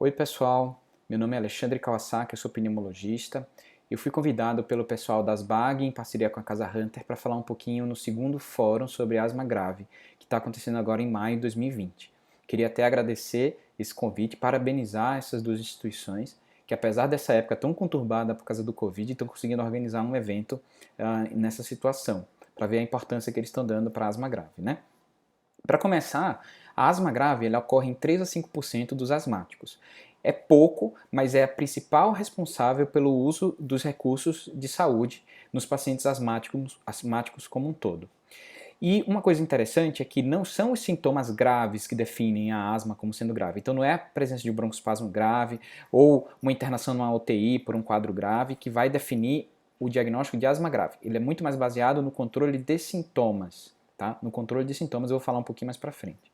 Oi pessoal, meu nome é Alexandre Kawasaki, eu sou pneumologista. Eu fui convidado pelo pessoal das BAG, em parceria com a Casa Hunter, para falar um pouquinho no segundo fórum sobre asma grave, que está acontecendo agora em maio de 2020. Queria até agradecer esse convite, parabenizar essas duas instituições, que apesar dessa época tão conturbada por causa do Covid, estão conseguindo organizar um evento nessa situação, para ver a importância que eles estão dando para a asma grave, né? Para começar, a asma grave ela ocorre em 3 a 5% dos asmáticos. É pouco, mas é a principal responsável pelo uso dos recursos de saúde nos pacientes asmáticos como um todo. E uma coisa interessante é que não são os sintomas graves que definem a asma como sendo grave. Então não é a presença de broncoespasmo grave ou uma internação numa UTI por um quadro grave que vai definir o diagnóstico de asma grave. Ele é muito mais baseado no controle de sintomas. Tá? No controle de sintomas eu vou falar um pouquinho mais para frente.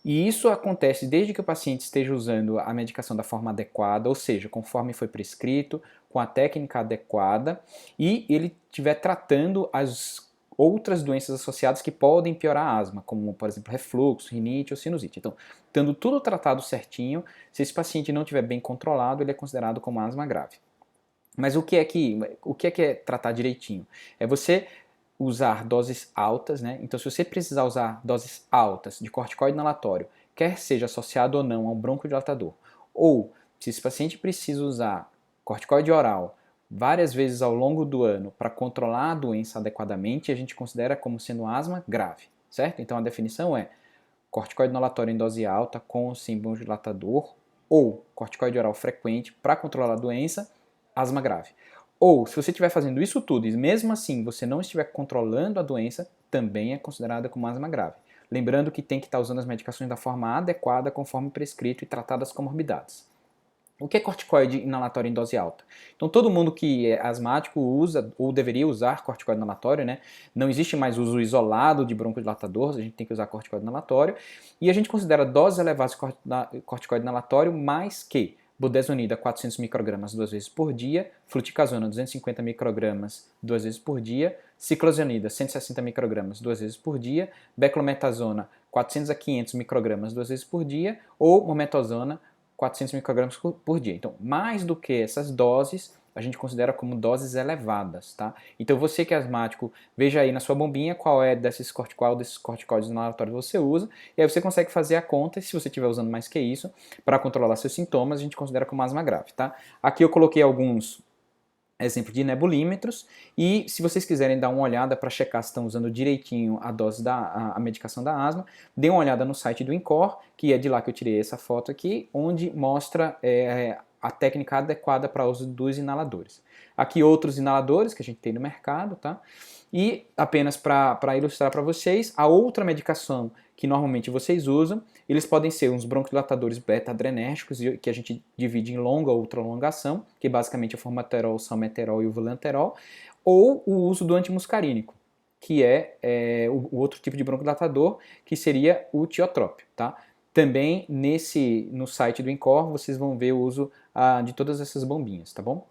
E isso acontece desde que o paciente esteja usando a medicação da forma adequada, ou seja, conforme foi prescrito, com a técnica adequada, e ele estiver tratando as outras doenças associadas que podem piorar a asma, como, por exemplo, refluxo, rinite ou sinusite. Então, tendo tudo tratado certinho, se esse paciente não estiver bem controlado, ele é considerado como asma grave. Mas o que é tratar direitinho? É você usar doses altas, né? Então, se você precisar usar doses altas de corticoide inalatório, quer seja associado ou não a um broncodilatador, ou se esse paciente precisa usar corticoide oral várias vezes ao longo do ano para controlar a doença adequadamente, a gente considera como sendo asma grave, certo? Então, a definição é corticoide inalatório em dose alta com ou sem broncodilatador, ou corticoide oral frequente para controlar a doença, asma grave. Ou, se você estiver fazendo isso tudo e mesmo assim você não estiver controlando a doença, também é considerada como asma grave. Lembrando que tem que estar usando as medicações da forma adequada, conforme prescrito e tratadas as comorbidades. O que é corticoide inalatório em dose alta? Então, todo mundo que é asmático usa ou deveria usar corticoide inalatório, né? Não existe mais uso isolado de broncodilatadores, a gente tem que usar corticoide inalatório. E a gente considera doses elevadas de corticoide inalatório mais que budesonida 400 microgramas 2 vezes por dia, fluticasona 250 microgramas 2 vezes por dia, ciclosanida 160 microgramas 2 vezes por dia, beclometasona 400 a 500 microgramas 2 vezes por dia ou mometasona 400 microgramas por dia. Então, mais do que essas doses, a gente considera como doses elevadas, tá? Então, você que é asmático, veja aí na sua bombinha qual desses corticoides inalatórios você usa, e aí você consegue fazer a conta, e se você estiver usando mais que isso, para controlar seus sintomas, a gente considera como asma grave, tá? Aqui eu coloquei alguns exemplo de nebulímetros, e se vocês quiserem dar uma olhada para checar se estão usando direitinho a dose a medicação da asma, dê uma olhada no site do INCOR, que é de lá que eu tirei essa foto aqui, onde mostra a técnica adequada para uso dos inaladores. Aqui outros inaladores que a gente tem no mercado, tá? E apenas para ilustrar para vocês, a outra medicação que normalmente vocês usam, eles podem ser uns broncodilatadores beta-adrenérgicos, que a gente divide em longa ou ultralongação, que basicamente é o formoterol, salmeterol e o vilanterol, ou o uso do antimuscarínico, que é o outro tipo de broncodilatador, que seria o tiotrópio, tá? Também no site do INCOR vocês vão ver o uso de todas essas bombinhas, tá bom?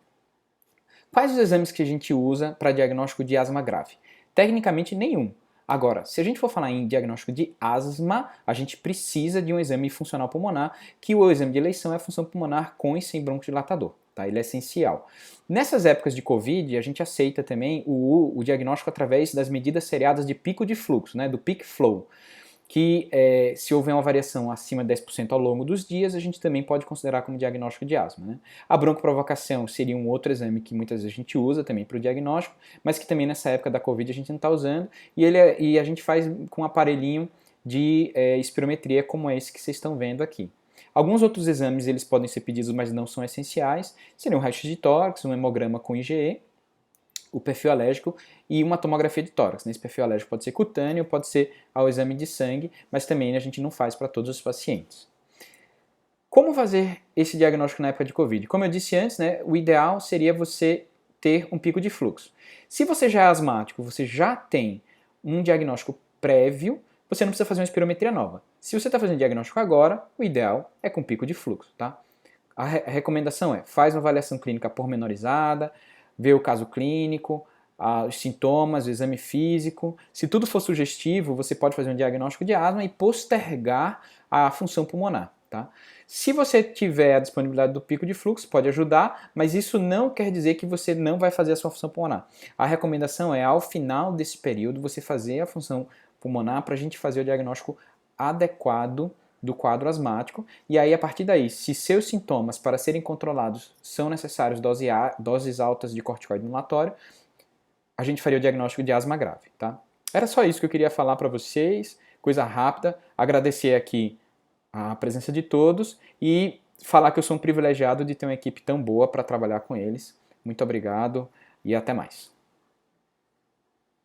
Quais os exames que a gente usa para diagnóstico de asma grave? Tecnicamente nenhum. Agora, se a gente for falar em diagnóstico de asma, a gente precisa de um exame funcional pulmonar, que o exame de eleição é a função pulmonar com e sem broncodilatador. Tá? Ele é essencial. Nessas épocas de Covid, a gente aceita também o diagnóstico através das medidas seriadas de pico de fluxo, né, do peak flow, que se houver uma variação acima de 10% ao longo dos dias, a gente também pode considerar como diagnóstico de asma. Né? A broncoprovocação seria um outro exame que muitas vezes a gente usa também para o diagnóstico, mas que também nessa época da Covid a gente não está usando, e a gente faz com um aparelhinho de espirometria como esse que vocês estão vendo aqui. Alguns outros exames eles podem ser pedidos, mas não são essenciais, seriam um raio-x de tórax, um hemograma com IgE, o perfil alérgico e uma tomografia de tórax. Esse perfil alérgico pode ser cutâneo, pode ser ao exame de sangue, mas também a gente não faz para todos os pacientes. Como fazer esse diagnóstico na época de Covid? Como eu disse antes, né, o ideal seria você ter um pico de fluxo. Se você já é asmático, você já tem um diagnóstico prévio, você não precisa fazer uma espirometria nova. Se você está fazendo diagnóstico agora, o ideal é com pico de fluxo, tá? A recomendação é, faz uma avaliação clínica pormenorizada, ver o caso clínico, os sintomas, o exame físico. Se tudo for sugestivo, você pode fazer um diagnóstico de asma e postergar a função pulmonar. tá? Se você tiver a disponibilidade do pico de fluxo, pode ajudar, mas isso não quer dizer que você não vai fazer a sua função pulmonar. A recomendação é, ao final desse período, você fazer a função pulmonar para a gente fazer o diagnóstico adequado do quadro asmático, e aí a partir daí, se seus sintomas para serem controlados são necessários doses altas de corticoide inalatório, a gente faria o diagnóstico de asma grave, tá? Era só isso que eu queria falar para vocês, coisa rápida, agradecer aqui a presença de todos e falar que eu sou um privilegiado de ter uma equipe tão boa para trabalhar com eles. Muito obrigado e até mais.